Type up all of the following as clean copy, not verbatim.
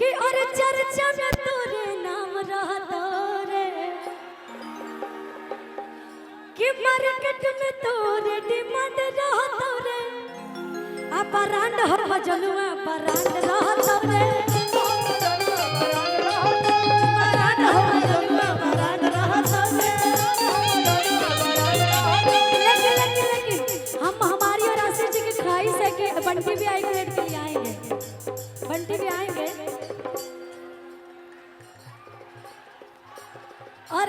कि और चर्चा में तोरे नाम रहता रे कि मार्केट में तोरे डिमांड रहता रे आ ब्रांड हो मजनुआ ब्रांड रहता रे ब्रांड हो मजनुआ ब्रांड रहता रे लेकिन हम हमारी और आशीष जी की ख्वाहिश है कि बंटी भी आएंगे रेड के लिए आएंगे बंटी भी आएंगे और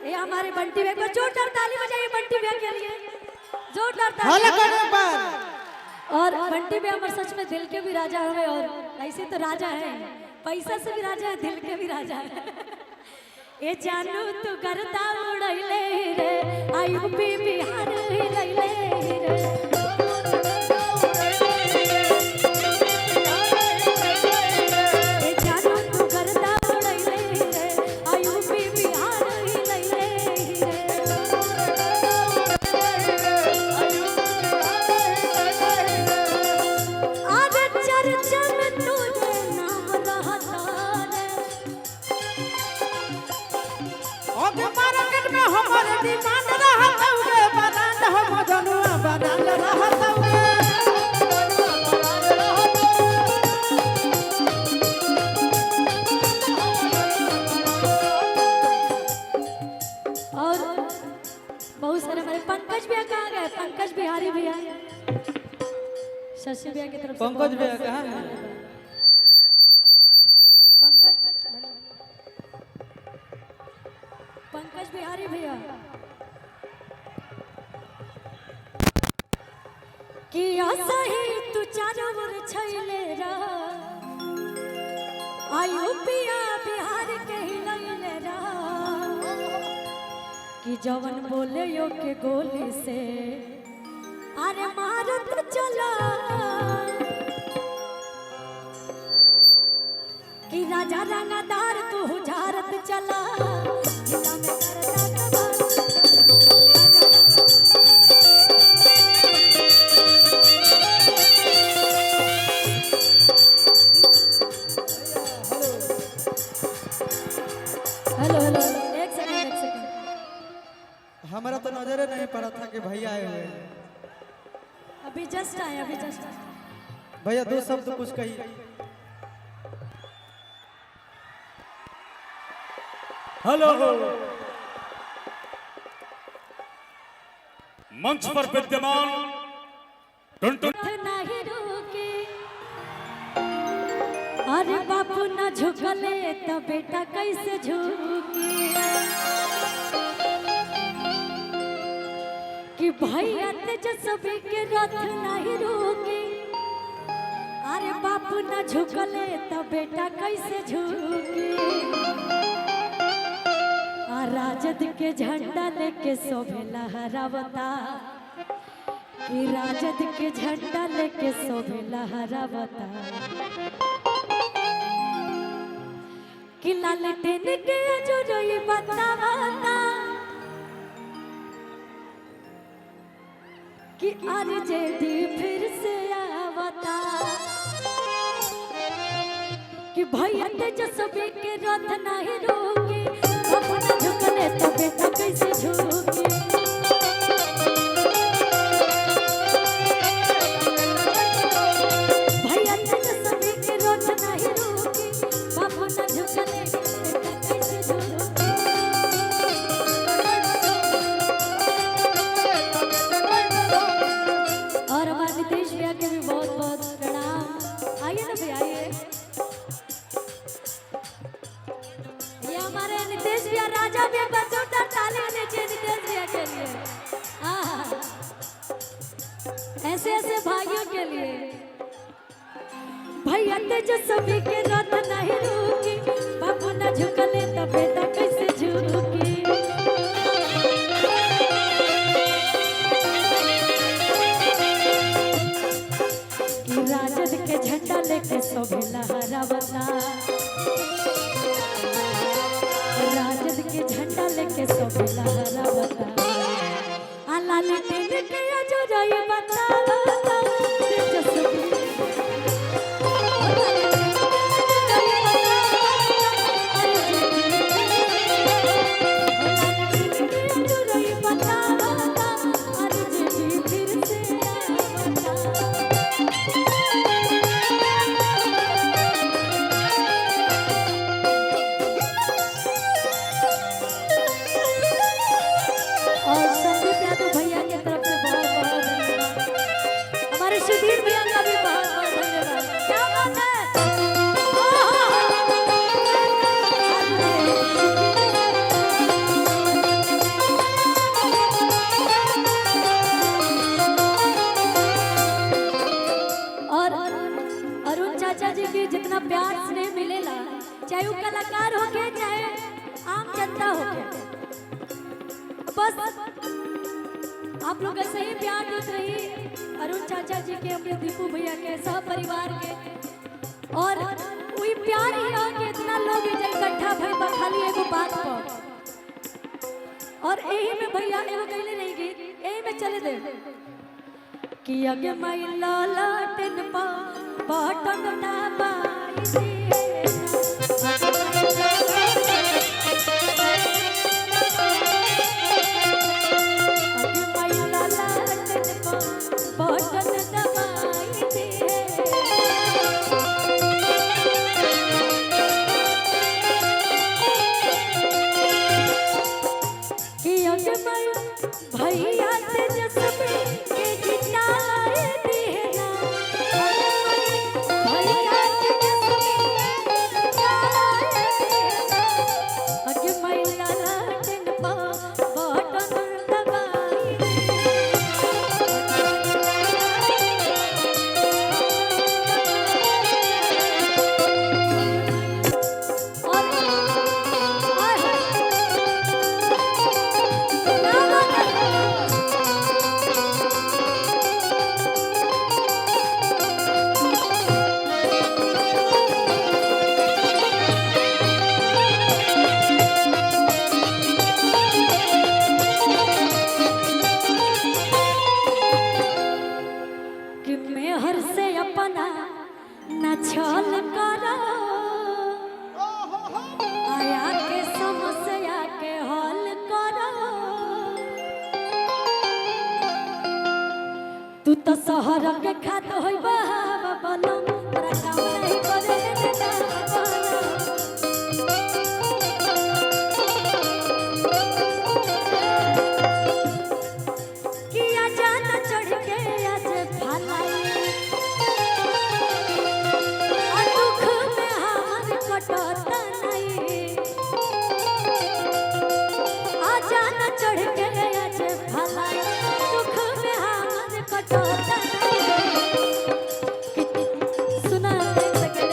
ये हमारे बंटी भैया को जोरदार ताली बजाइए बंटी भैया के लिए जोरदार ताली और बंटी भैया हमारे सच में दिल के भी राजा है और ऐसे तो राजा है पैसा से भी राजा है दिल के भी राजा है ये जानू तू करता उड़ैले रे यूपी बिहार हिलैले रे पंकज बिहारी भैया शशि भैया की तरफ से पंकज भैया कहाँ है पंकज बिहारी भैया कि सही तू चारों ओर छैले रह यूपिया बिहार के हिलैले रह कि जवन बोले यो के गोली से अरे मारत चला कि राजा रंगदार तू झारत चला जिला में हेलो हेलो एक सेकंड हमारा तो नजर नहीं पड़ा था कि भैया आए हुए अभी जस्ट आए भैया दो शब्द कुछ कही हेलो मंच पर विद्यमान नहीं रुके अरे बापू न झुकले तो बेटा कैसे झुके कि भैया तेजस्वी के रथ नहीं रुके अरे बापू न झुकले तो बेटा कैसे झुके राजद के झंडा लेके शोभे लहरावता कि राजद के झंडा लेके शोभे लहरावता कि लालटेन के जो रोई बतावता कि आरजेडी फिर से आवता कि भैया तेजस्वी के रथ नहीं रोके अपना झुकले तो बेटा कैसे झुके भैया तेजस्वी के रथ नहीं रोके बाबू न झुकले बेटा कैसे झुके और हमारे नीतीश भैया के भी बहुत बहुत प्रणाम आइए ना भैया आइए ये हमारे नीतीश भैया राजा भैया बजोदार ताली नीचे नीतीश भैया के लिए ऐसे ऐसे भाइयों के लिए भैया तेजस्वी के रथ नहीं रुकी बाबू न झुकले तो बेटा कैसे झुकी राजद के झंडा लेके शोभे लहरावता राजद के झंडा लेके शोभे लहरावता लालटेन के जो रोई बतावता तेजस्वी प्रति जितना प्यार स्नेह मिलेला, चाहे वो कलाकार हो के चाहे आम जनता हो के, बस आप लोग ऐसे ही प्यार देते रही अरुण चाचा जी के, अपने दीपू भैया के, सब परिवार के। और वही प्यार ही हो कि इतना लोग इकट्ठा भइल खाली एगो बात पर। और यही में भैया एगो कहले नहीं गीत, यही में चले दे कि अगे मैला लाटन पा बटन दबाई दे, अगे मैला लाटन पा बटन दबाई दे, कि अगे भैया तेजस्वी के जिताए देना, भैया तेजस्वी के जिताए देना, अगे मैला लाटन पा बटन दबाई दे। और आय हाय कि मेहर से अपना न छल करो, आया के समस्या के हल करो, तू तो शहर के खात होई बहावा बलम, तोरा काम नहीं करे देता किया जाना चढ़ के आज भलाई, और दुख में हाथ कटता नहीं, आ जाना चढ़ के आज भलाई, दुख में हाथ कटता नहीं। सुना देख सके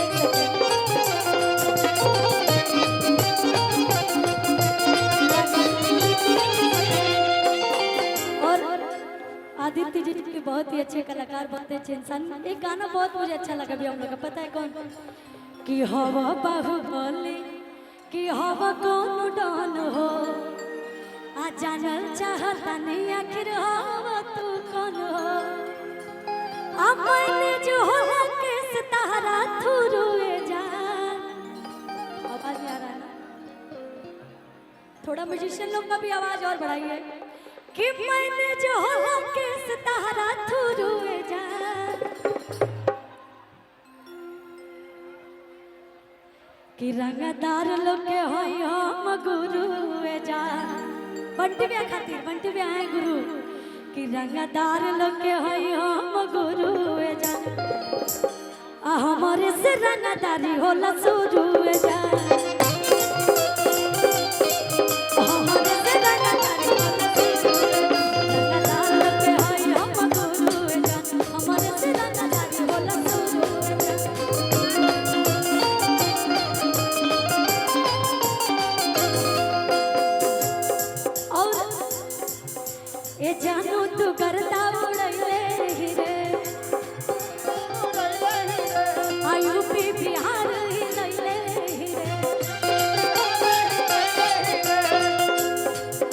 और आदित्य जी के बहुत ही अच्छे कलाकार बनते हैं इंसान। एक गाना बहुत मुझे अच्छा लगा भी हम लोग का, पता है कौन? कि हवा बाहुबली कि हवा कौन डॉन हो, आ जानल चाहता नहीं आखिर हवा तू कौन हो, अब मैंने जो होला के सितारा थुरुए जा। आवाज नहीं आ रहा है ना? थोड़ा म्यूजिशियन लोग का भी आवाज और बढ़ाइए कि मैंने जो होला के सितारा थुरुए जा, कि रंगदार लोग के होई हम गुरुए जा। बंटी बिया खातिर, बंटी बिया है गुरु, कि रंगदार लोग के होई हम गुरुए जा, आ हमारे से रंगदारी होला शुरुए जा, हमारे से रंगदारी होला रंगदार लोग के होई हम गुरुए जा, हमारे से रंगदारी होला शुरुए जा। और ए जानू तू करता उड़ैले हीरे, यूपी बिहार ही लैले हीरे।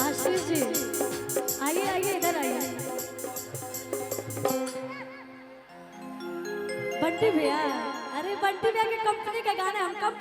आशीष जी आइए आइए इधर आइए। बंटी भैया, अरे बंटी भैया की कंपनी का गाना हम कब